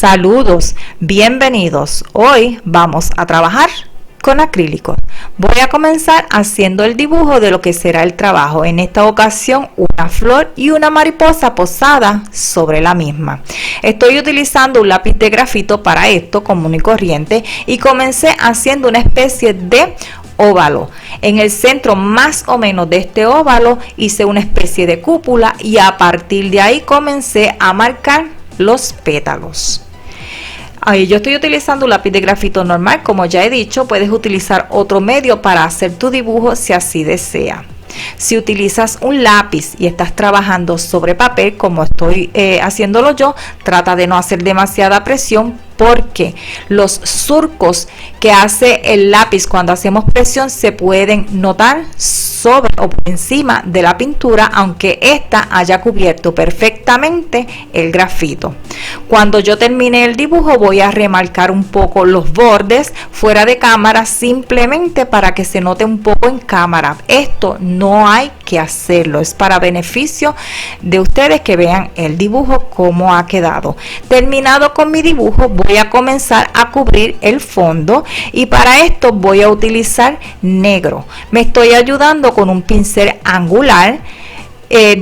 Saludos, bienvenidos. Hoy vamos a trabajar con acrílico. Voy a comenzar haciendo el dibujo de lo que será el trabajo. En esta ocasión, una flor y una mariposa posada sobre la misma. Estoy utilizando un lápiz de grafito para esto, común y corriente, y comencé haciendo una especie de óvalo. En el centro más o menos de este óvalo hice una especie de cúpula y a partir de ahí comencé a marcar los pétalos. Ahí yo estoy utilizando un lápiz de grafito normal, como ya he dicho. Puedes utilizar otro medio para hacer tu dibujo si así desea. Si utilizas un lápiz y estás trabajando sobre papel, como estoy haciéndolo yo, trata de no hacer demasiada presión, porque los surcos que hace el lápiz cuando hacemos presión se pueden notar sobre o por encima de la pintura, aunque ésta haya cubierto perfectamente el grafito. Cuando yo termine el dibujo voy a remarcar un poco los bordes fuera de cámara, simplemente para que se note un poco en cámara. Esto no hay que hacerlo, es para beneficio de ustedes que vean el dibujo cómo ha quedado. Terminado con mi dibujo, voy a comenzar a cubrir el fondo y para esto voy a utilizar negro. Me estoy ayudando con un pincel angular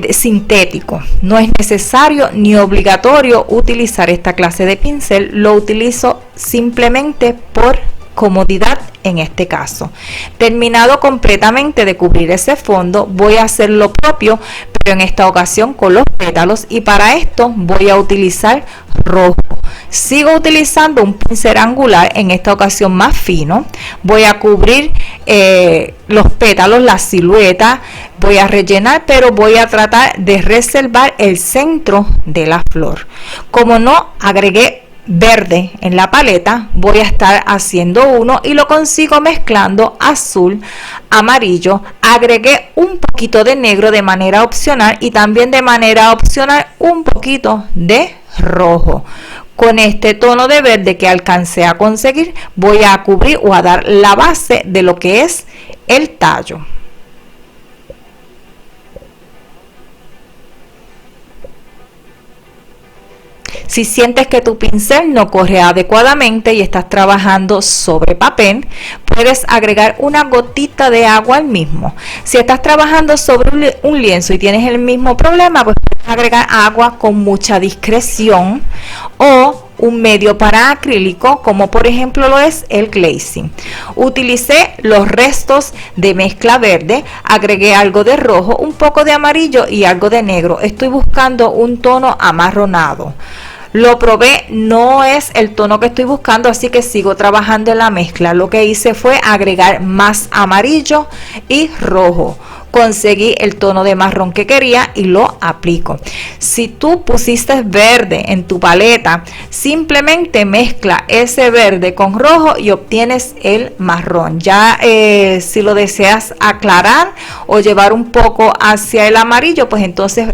sintético. No es necesario ni obligatorio utilizar esta clase de pincel, lo utilizo simplemente por comodidad en este caso. Terminado completamente de cubrir ese fondo, voy a hacer lo propio, pero en esta ocasión con los pétalos, y para esto voy a utilizar rojo. Sigo utilizando un pincel angular, en esta ocasión más fino. Voy a cubrir los pétalos, la silueta, voy a rellenar, pero voy a tratar de reservar el centro de la flor. Como no agregué verde en la paleta, voy a estar haciendo uno y lo consigo mezclando azul, amarillo. Agregué un poquito de negro de manera opcional y también de manera opcional un poquito de rojo. Con este tono de verde que alcancé a conseguir, voy a cubrir o a dar la base de lo que es el tallo. Si sientes que tu pincel no corre adecuadamente y estás trabajando sobre papel, puedes agregar una gotita de agua al mismo. Si estás trabajando sobre un lienzo y tienes el mismo problema, pues puedes agregar agua con mucha discreción, o un medio para acrílico, como por ejemplo lo es el glazing. Utilicé los restos de mezcla verde, agregué algo de rojo, un poco de amarillo y algo de negro. Estoy buscando un tono amarronado. Lo probé, no es el tono que estoy buscando, así que sigo trabajando en la mezcla. Lo que hice fue agregar más amarillo y rojo. Conseguí el tono de marrón que quería y lo aplico. Si tú pusiste verde en tu paleta, simplemente mezcla ese verde con rojo y obtienes el marrón. Ya si lo deseas aclarar o llevar un poco hacia el amarillo, pues entonces,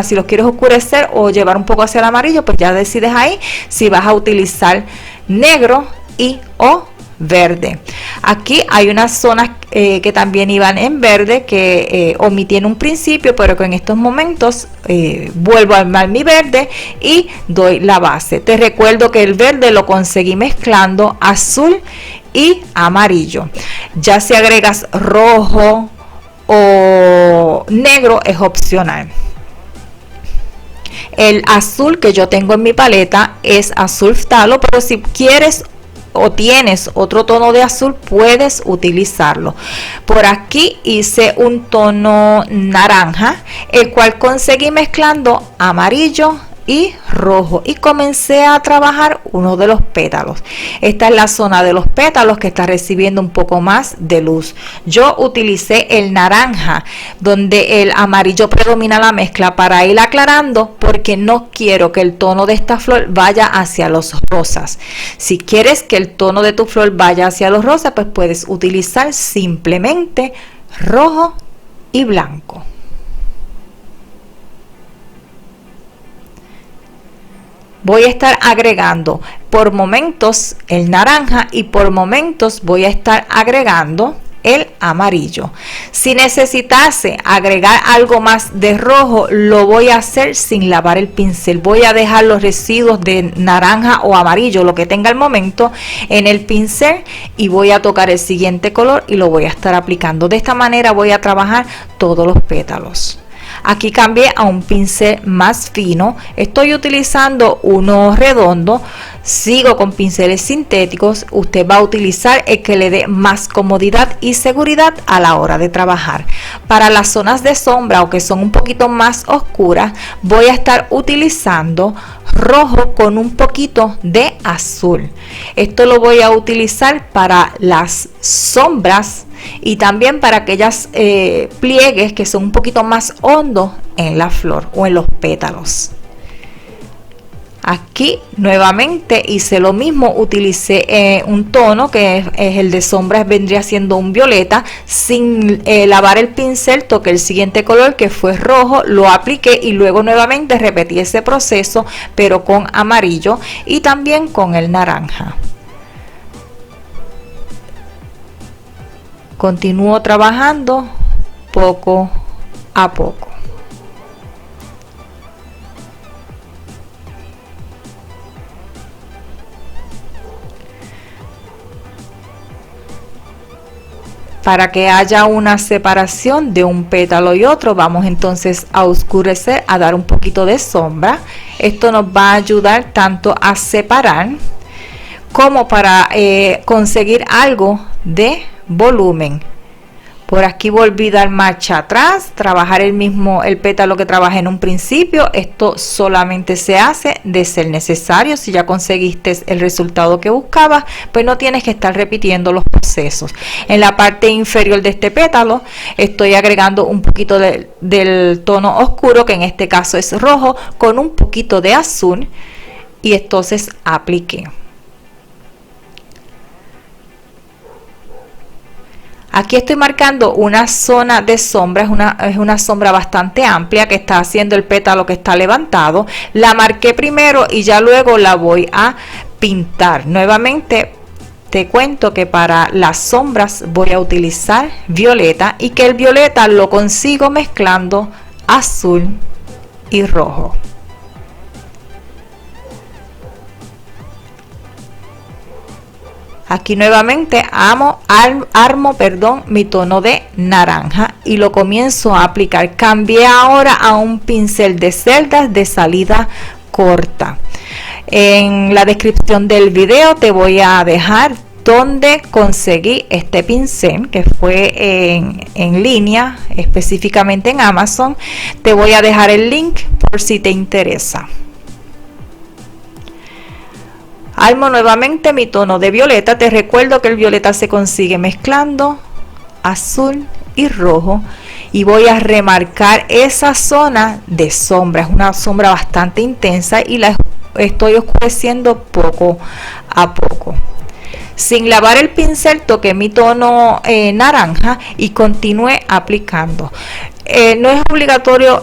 si lo quieres oscurecer o llevar un poco hacia el amarillo, pues ya decides ahí si vas a utilizar negro y o verde. Aquí hay unas zonas que también iban en verde que omití en un principio, pero que en estos momentos vuelvo a armar mi verde y doy la base. Te recuerdo que el verde lo conseguí mezclando azul y amarillo. Ya si agregas rojo o negro es opcional. El azul que yo tengo en mi paleta es azul phtalo, pero si quieres o tienes otro tono de azul, puedes utilizarlo. Por aquí hice un tono naranja, el cual conseguí mezclando amarillo y rojo, y comencé a trabajar uno de los pétalos. Esta es la zona de los pétalos que está recibiendo un poco más de luz. Yo utilicé el naranja, donde el amarillo predomina la mezcla, para ir aclarando, porque no quiero que el tono de esta flor vaya hacia los rosas. Si quieres que el tono de tu flor vaya hacia los rosas, pues puedes utilizar simplemente rojo y blanco. Voy a estar agregando por momentos el naranja y por momentos voy a estar agregando el amarillo. Si necesitase agregar algo más de rojo, lo voy a hacer sin lavar el pincel. Voy a dejar los residuos de naranja o amarillo, lo que tenga al momento, en el pincel y voy a tocar el siguiente color y lo voy a estar aplicando. De esta manera voy a trabajar todos los pétalos. Aquí cambié a un pincel más fino, estoy utilizando uno redondo, sigo con pinceles sintéticos. Usted va a utilizar el que le dé más comodidad y seguridad a la hora de trabajar. Para las zonas de sombra o que son un poquito más oscuras, voy a estar utilizando rojo con un poquito de azul. Esto lo voy a utilizar para las sombras y también para aquellas pliegues que son un poquito más hondos en la flor o en los pétalos. Aquí nuevamente hice lo mismo, utilicé un tono que es el de sombras, vendría siendo un violeta. Sin lavar el pincel, toqué el siguiente color que fue rojo, lo apliqué y luego nuevamente repetí ese proceso pero con amarillo y también con el naranja. Continúo trabajando poco a poco. Para que haya una separación de un pétalo y otro, vamos entonces a oscurecer, a dar un poquito de sombra. Esto nos va a ayudar tanto a separar como para conseguir algo de volumen. Por aquí volví a dar marcha atrás, trabajar el pétalo que trabajé en un principio. Esto solamente se hace de ser necesario. Si ya conseguiste el resultado que buscabas, pues no tienes que estar repitiendo los procesos. En la parte inferior de este pétalo estoy agregando un poquito del tono oscuro, que en este caso es rojo, con un poquito de azul, y entonces apliqué. Aquí estoy marcando una zona de sombra, es una sombra bastante amplia que está haciendo el pétalo que está levantado. La marqué primero y ya luego la voy a pintar. Nuevamente te cuento que para las sombras voy a utilizar violeta y que el violeta lo consigo mezclando azul y rojo. Aquí nuevamente armo mi tono de naranja y lo comienzo a aplicar. Cambié ahora a un pincel de cerdas de salida corta. En la descripción del video te voy a dejar donde conseguí este pincel, que fue en línea, específicamente en Amazon. Te voy a dejar el link por si te interesa. Armo nuevamente mi tono de violeta. Te recuerdo que el violeta se consigue mezclando azul y rojo y voy a remarcar esa zona de sombra. Es una sombra bastante intensa y la estoy oscureciendo poco a poco. Sin lavar el pincel toqué mi tono naranja y continué aplicando. No es obligatorio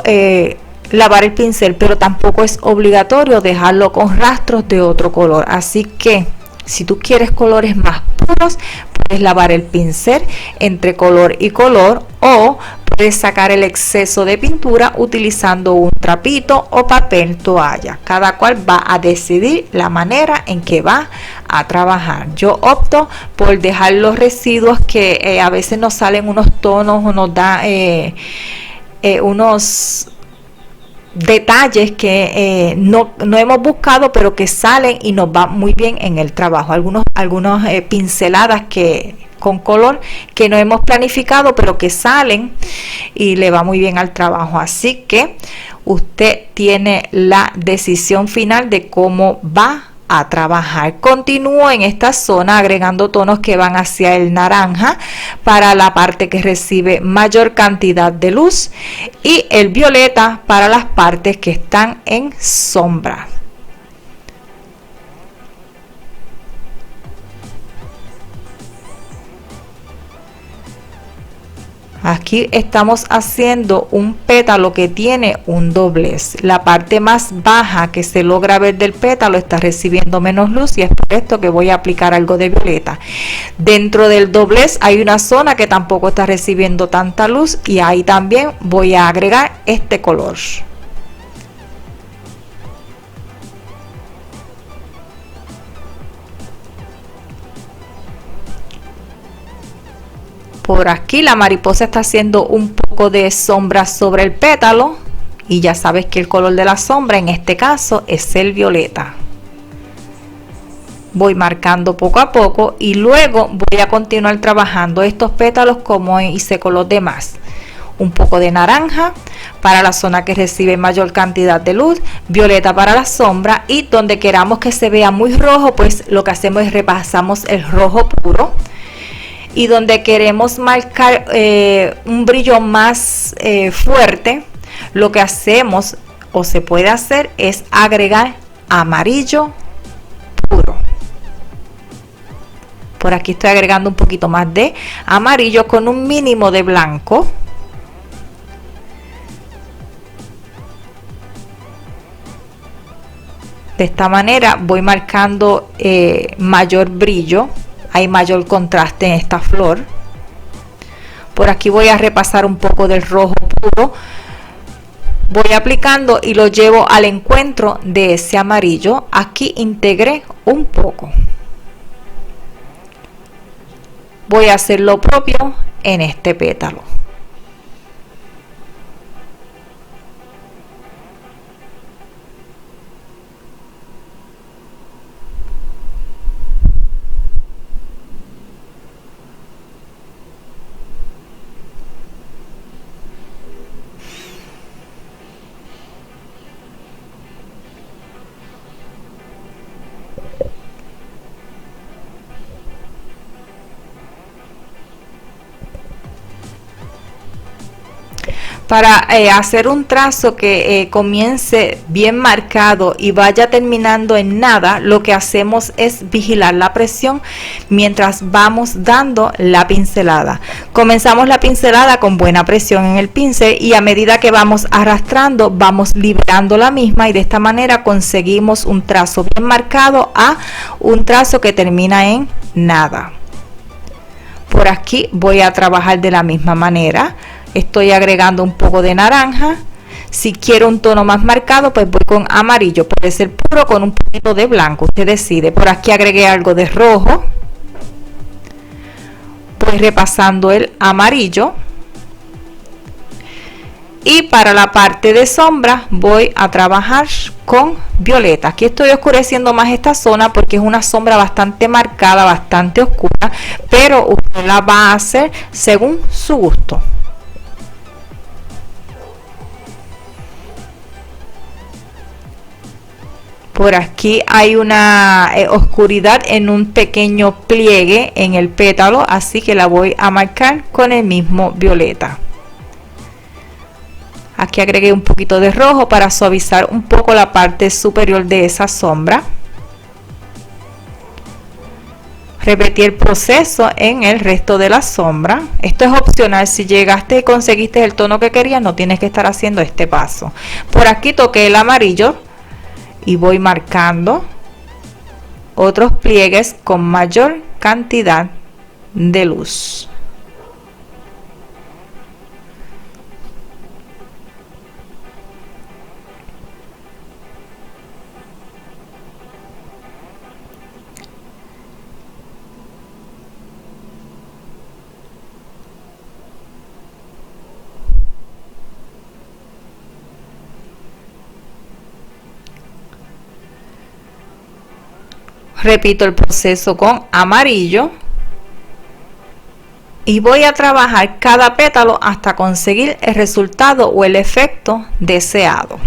lavar el pincel, pero tampoco es obligatorio dejarlo con rastros de otro color. Así que si tú quieres colores más puros, puedes lavar el pincel entre color y color, o puedes sacar el exceso de pintura utilizando un trapito o papel toalla. Cada cual va a decidir la manera en que va a trabajar. Yo opto por dejar los residuos que a veces nos salen unos tonos o nos da unos detalles que no hemos buscado, pero que salen y nos va muy bien en el trabajo. Algunas pinceladas con color que no hemos planificado, pero que salen y le va muy bien al trabajo. Así que usted tiene la decisión final de cómo va a trabajar. Continúo en esta zona agregando tonos que van hacia el naranja para la parte que recibe mayor cantidad de luz y el violeta para las partes que están en sombra. Aquí estamos haciendo un pétalo que tiene un doblez. La parte más baja que se logra ver del pétalo está recibiendo menos luz y es por esto que voy a aplicar algo de violeta. Dentro del doblez hay una zona que tampoco está recibiendo tanta luz y ahí también voy a agregar este color. Por aquí la mariposa está haciendo un poco de sombra sobre el pétalo y ya sabes que el color de la sombra en este caso es el violeta. Voy marcando poco a poco y luego voy a continuar trabajando estos pétalos como hice con los demás. Un poco de naranja para la zona que recibe mayor cantidad de luz, violeta para la sombra y donde queramos que se vea muy rojo, pues lo que hacemos es repasamos el rojo puro. Y donde queremos marcar un brillo más fuerte, lo que hacemos o se puede hacer es agregar amarillo puro. Por aquí estoy agregando un poquito más de amarillo con un mínimo de blanco. De esta manera voy marcando mayor brillo. Hay mayor contraste en esta flor. Por aquí voy a repasar un poco del rojo puro. Voy aplicando y lo llevo al encuentro de ese amarillo. Aquí integré un poco. Voy a hacer lo propio en este pétalo. Para hacer un trazo que comience bien marcado y vaya terminando en nada, lo que hacemos es vigilar la presión mientras vamos dando la pincelada. Comenzamos la pincelada con buena presión en el pincel y a medida que vamos arrastrando vamos liberando la misma y de esta manera conseguimos un trazo bien marcado a un trazo que termina en nada. Por aquí voy a trabajar de la misma manera. Estoy agregando un poco de naranja. Si quiero un tono más marcado, pues voy con amarillo. Puede ser puro con un poquito de blanco. Usted decide. Por aquí agregué algo de rojo. Voy repasando el amarillo. Y para la parte de sombra voy a trabajar con violeta. Aquí estoy oscureciendo más esta zona porque es una sombra bastante marcada, bastante oscura. Pero usted la va a hacer según su gusto. Por aquí hay una oscuridad en un pequeño pliegue en el pétalo, así que la voy a marcar con el mismo violeta. Aquí agregué un poquito de rojo para suavizar un poco la parte superior de esa sombra. Repetí el proceso en el resto de la sombra. Esto es opcional. Si llegaste y conseguiste el tono que querías, no tienes que estar haciendo este paso. Por aquí toqué el amarillo y voy marcando otros pliegues con mayor cantidad de luz. Repito el proceso con amarillo y voy a trabajar cada pétalo hasta conseguir el resultado o el efecto deseado.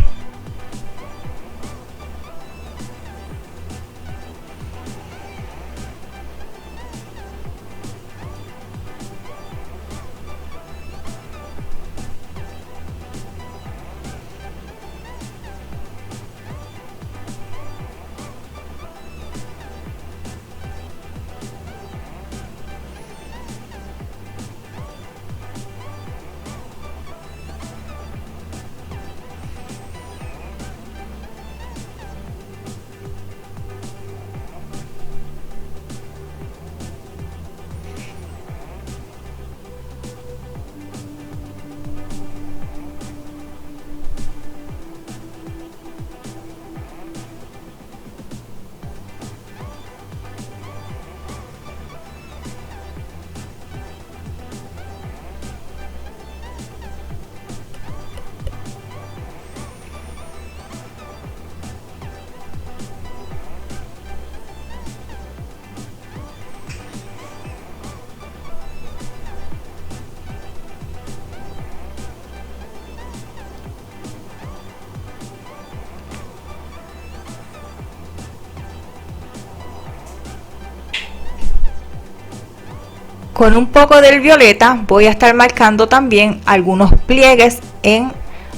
Con un poco del violeta voy a estar marcando también algunos pliegues en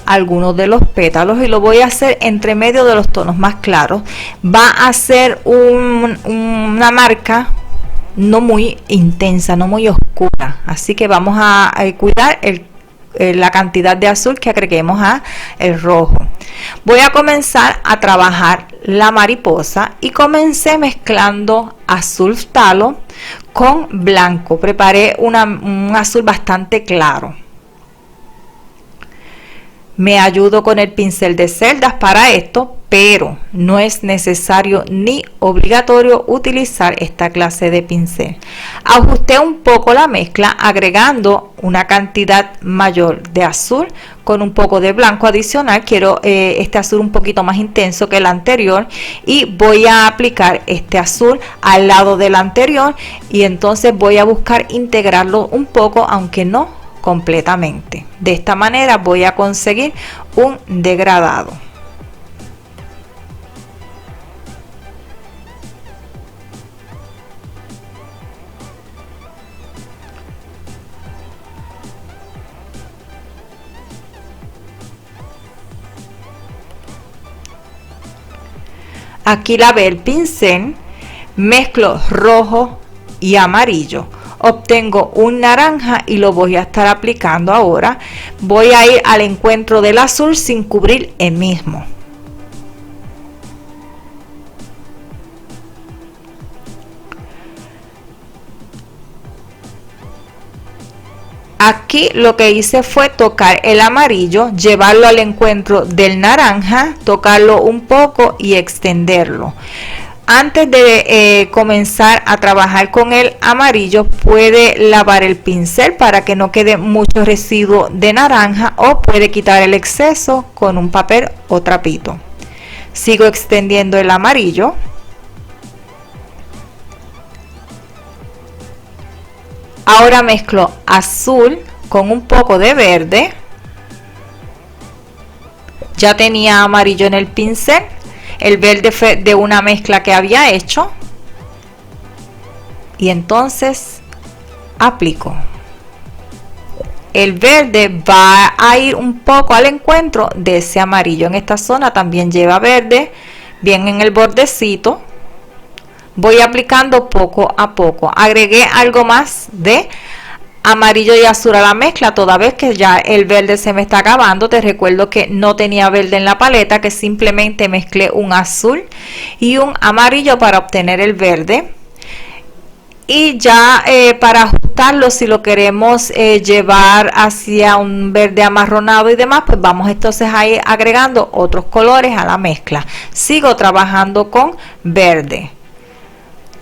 algunos de los pétalos y lo voy a hacer entre medio de los tonos más claros. Va a ser una marca no muy intensa, no muy oscura, así que vamos a cuidar la cantidad de azul que agreguemos a el rojo. Voy a comenzar a trabajar la mariposa y comencé mezclando azul talo con blanco. Preparé un azul bastante claro. Me ayudo con el pincel de celdas para esto, pero no es necesario ni obligatorio utilizar esta clase de pincel. Ajusté un poco la mezcla agregando una cantidad mayor de azul con un poco de blanco adicional. Quiero este azul un poquito más intenso que el anterior y voy a aplicar este azul al lado del anterior y entonces voy a buscar integrarlo un poco, aunque no completamente. De esta manera voy a conseguir un degradado. Aquí lavé el pincel, mezclo rojo y amarillo, obtengo un naranja y lo voy a estar aplicando ahora. Voy a ir al encuentro del azul sin cubrir el mismo. Aquí lo que hice fue tocar el amarillo, llevarlo al encuentro del naranja, tocarlo un poco y extenderlo. Antes de comenzar a trabajar con el amarillo, puede lavar el pincel para que no quede mucho residuo de naranja o puede quitar el exceso con un papel o trapito. Sigo extendiendo el amarillo. Ahora mezclo azul con un poco de verde. Ya tenía amarillo en el pincel. El verde fue de una mezcla que había hecho. Y entonces aplico. El verde va a ir un poco al encuentro de ese amarillo. En esta zona también lleva verde, bien en el bordecito. Voy aplicando poco a poco. Agregué algo más de amarillo y azul a la mezcla, toda vez que ya el verde se me está acabando. Te recuerdo que no tenía verde en la paleta, que simplemente mezclé un azul y un amarillo para obtener el verde. Y ya para ajustarlo, si lo queremos llevar hacia un verde amarronado y demás, pues vamos entonces a ir agregando otros colores a la mezcla. Sigo trabajando con verde.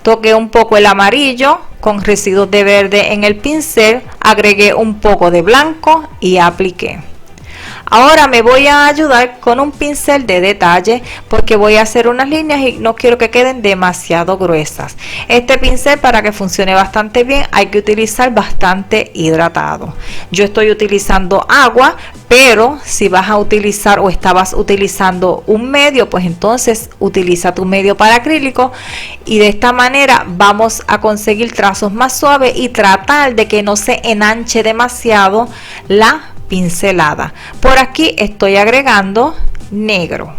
Toqué un poco el amarillo con residuos de verde en el pincel, agregué un poco de blanco y apliqué. Ahora me voy a ayudar con un pincel de detalle porque voy a hacer unas líneas y no quiero que queden demasiado gruesas. Este pincel, para que funcione bastante bien, hay que utilizar bastante hidratado. Yo estoy utilizando agua, pero si vas a utilizar o estabas utilizando un medio, pues entonces utiliza tu medio para acrílico y de esta manera vamos a conseguir trazos más suaves y tratar de que no se enanche demasiado la pincelada. Por aquí estoy agregando negro.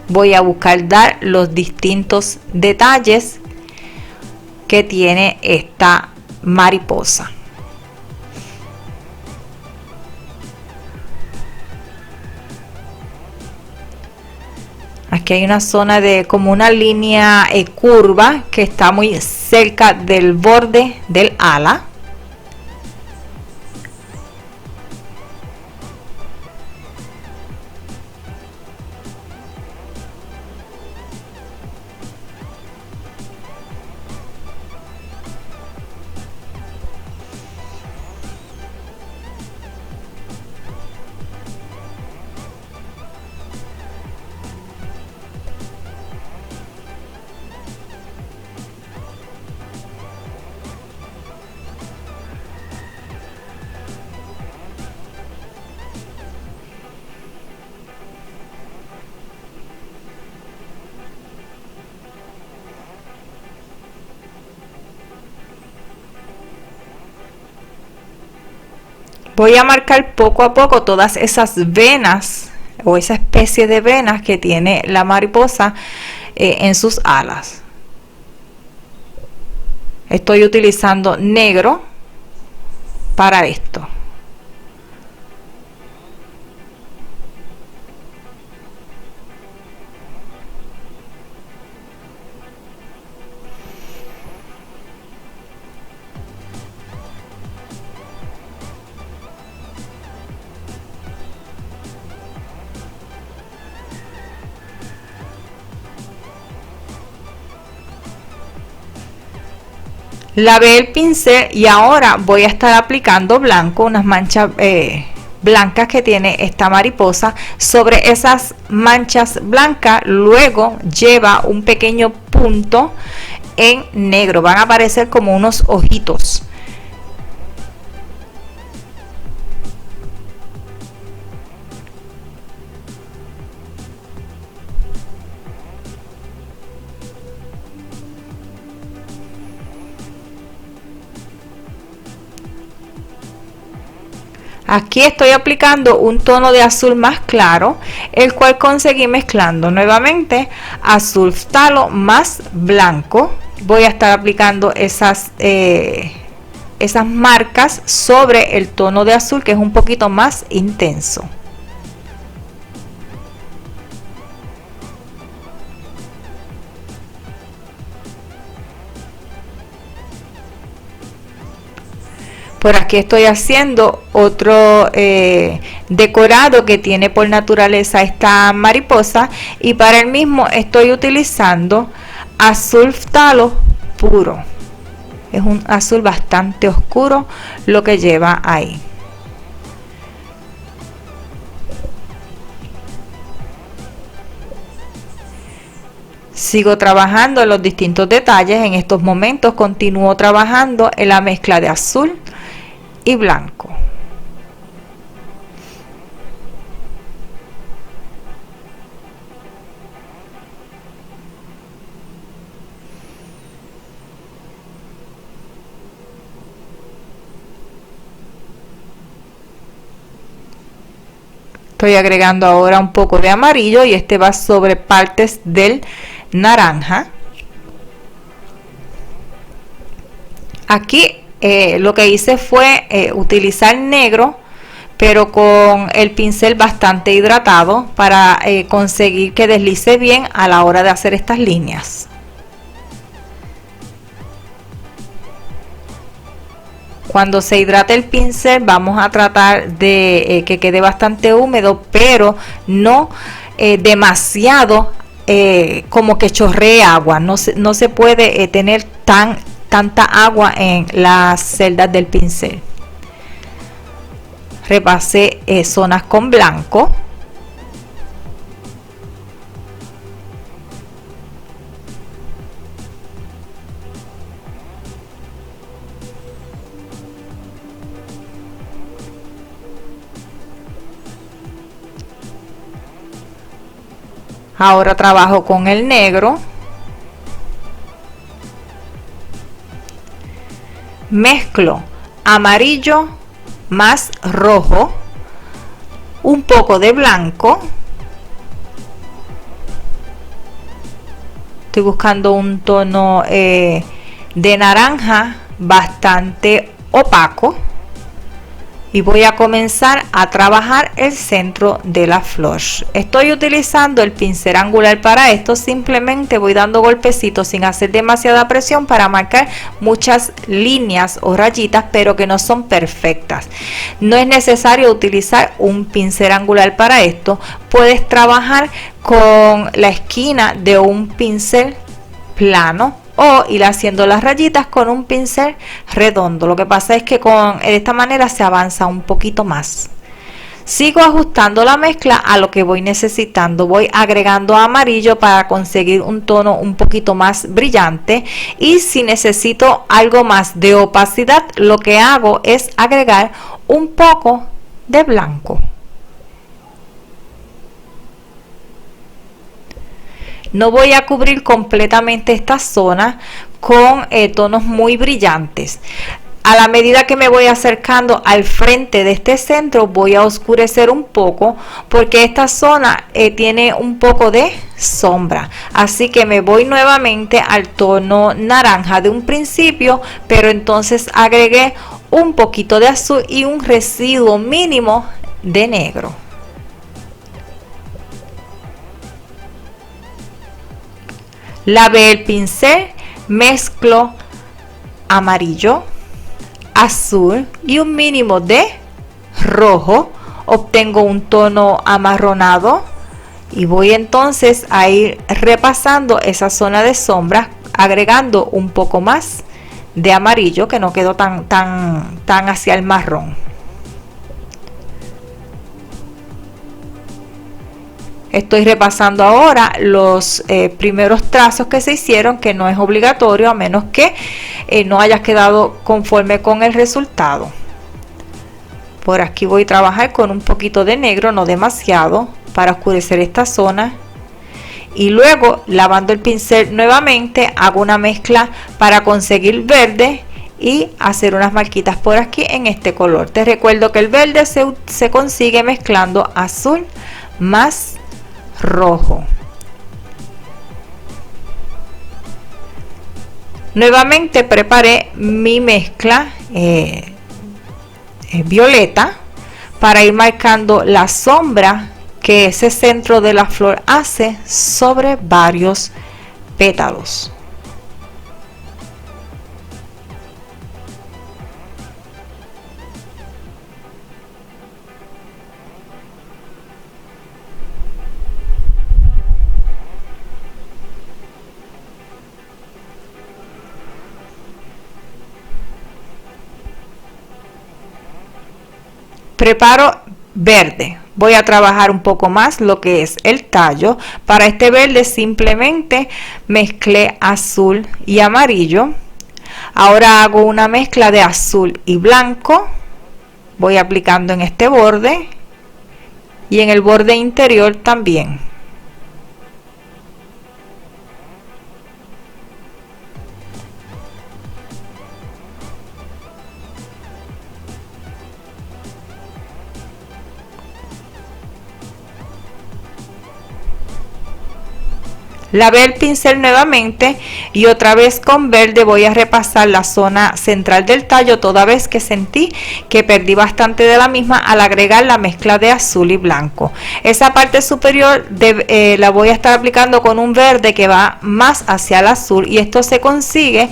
Voy a buscar dar los distintos detalles que tiene esta mariposa. Aquí hay una zona de como una línea curva que está muy cerca del borde del ala. Voy a marcar poco a poco todas esas venas o esa especie de venas que tiene la mariposa en sus alas. Estoy utilizando negro para esto. Lavé el pincel y ahora voy a estar aplicando blanco, unas manchas blancas que tiene esta mariposa. Sobre esas manchas blancas luego lleva un pequeño punto en negro, van a aparecer como unos ojitos. Aquí estoy aplicando un tono de azul más claro, el cual conseguí mezclando nuevamente azul talo más blanco. Voy a estar aplicando esas marcas sobre el tono de azul, que es un poquito más intenso. Por aquí estoy haciendo otro decorado que tiene por naturaleza esta mariposa, y para el mismo estoy utilizando azul talo puro. Es un azul bastante oscuro lo que lleva ahí. Sigo trabajando en los distintos detalles. En estos momentos continúo trabajando en la mezcla de azul y blanco. Estoy agregando ahora un poco de amarillo y este va sobre partes del naranja. Aquí lo que hice fue utilizar negro, pero con el pincel bastante hidratado para conseguir que deslice bien a la hora de hacer estas líneas. Cuando se hidrate el pincel vamos a tratar de que quede bastante húmedo, pero no demasiado como que chorree agua. No se puede tener tanta agua en las celdas del pincel. Repasé zonas con blanco. Ahora trabajo con el negro. Mezclo amarillo más rojo, un poco de blanco. Estoy buscando un tono de naranja bastante opaco y voy a comenzar a trabajar el centro de la flor. Estoy utilizando el pincel angular para esto. Simplemente voy dando golpecitos sin hacer demasiada presión para marcar muchas líneas o rayitas, pero que no son perfectas. No es necesario utilizar un pincel angular para esto. Puedes trabajar con la esquina de un pincel plano o ir haciendo las rayitas con un pincel redondo. Lo que pasa es que de esta manera se avanza un poquito más. Sigo ajustando la mezcla a lo que voy necesitando. Voy agregando amarillo para conseguir un tono un poquito más brillante, y si necesito algo más de opacidad, lo que hago es agregar un poco de blanco. No voy a cubrir completamente esta zona con tonos muy brillantes. A la medida que me voy acercando al frente de este centro, voy a oscurecer un poco porque esta zona tiene un poco de sombra. Así que me voy nuevamente al tono naranja de un principio, pero entonces agregué un poquito de azul y un residuo mínimo de negro. Lavé el pincel, mezclo amarillo, azul y un mínimo de rojo. Obtengo un tono amarronado y voy entonces a ir repasando esa zona de sombra, agregando un poco más de amarillo que no quedó tan hacia el marrón. Estoy repasando ahora los primeros trazos que se hicieron, que no es obligatorio a menos que no hayas quedado conforme con el resultado. Por aquí voy a trabajar con un poquito de negro, no demasiado, para oscurecer esta zona. Y luego, lavando el pincel nuevamente, hago una mezcla para conseguir verde y hacer unas marquitas por aquí en este color. Te recuerdo que el verde se consigue mezclando azul más rojo. Nuevamente preparé mi mezcla violeta para ir marcando la sombra que ese centro de la flor hace sobre varios pétalos. Preparo verde. Voy a trabajar un poco más lo que es el tallo. Para este verde simplemente mezclé azul y amarillo. Ahora hago una mezcla de azul y blanco. Voy aplicando en este borde y en el borde interior también. Lavé el pincel nuevamente y otra vez con verde voy a repasar la zona central del tallo, toda vez que sentí que perdí bastante de la misma al agregar la mezcla de azul y blanco. Esa parte superior la voy a estar aplicando con un verde que va más hacia el azul, y esto se consigue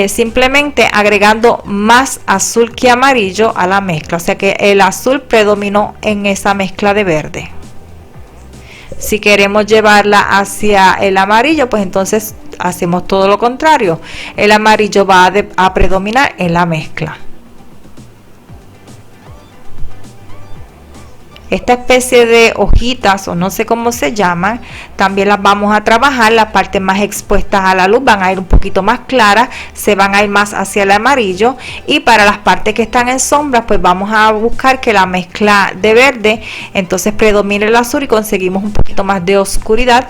simplemente agregando más azul que amarillo a la mezcla, o sea que el azul predominó en esa mezcla de verde. Si queremos llevarla hacia el amarillo, pues entonces hacemos todo lo contrario. El amarillo va a predominar en la mezcla. Esta especie de hojitas, o no sé cómo se llaman, también las vamos a trabajar. Las partes más expuestas a la luz van a ir un poquito más claras, se van a ir más hacia el amarillo, y para las partes que están en sombras, pues vamos a buscar que la mezcla de verde entonces predomine el azul y conseguimos un poquito más de oscuridad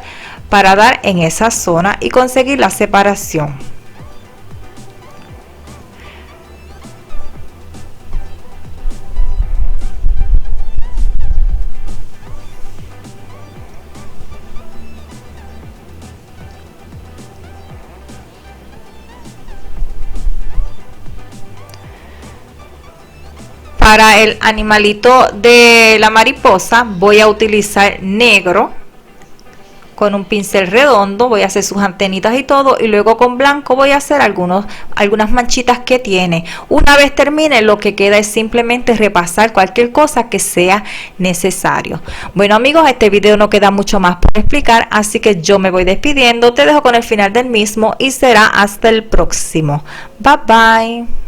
para dar en esa zona y conseguir la separación. Para el animalito de la mariposa voy a utilizar negro con un pincel redondo. Voy a hacer sus antenitas y todo, y luego con blanco voy a hacer algunas manchitas que tiene. Una vez termine, lo que queda es simplemente repasar cualquier cosa que sea necesario. Bueno amigos, este video no queda mucho más por explicar, así que yo me voy despidiendo. Te dejo con el final del mismo y será hasta el próximo. Bye bye.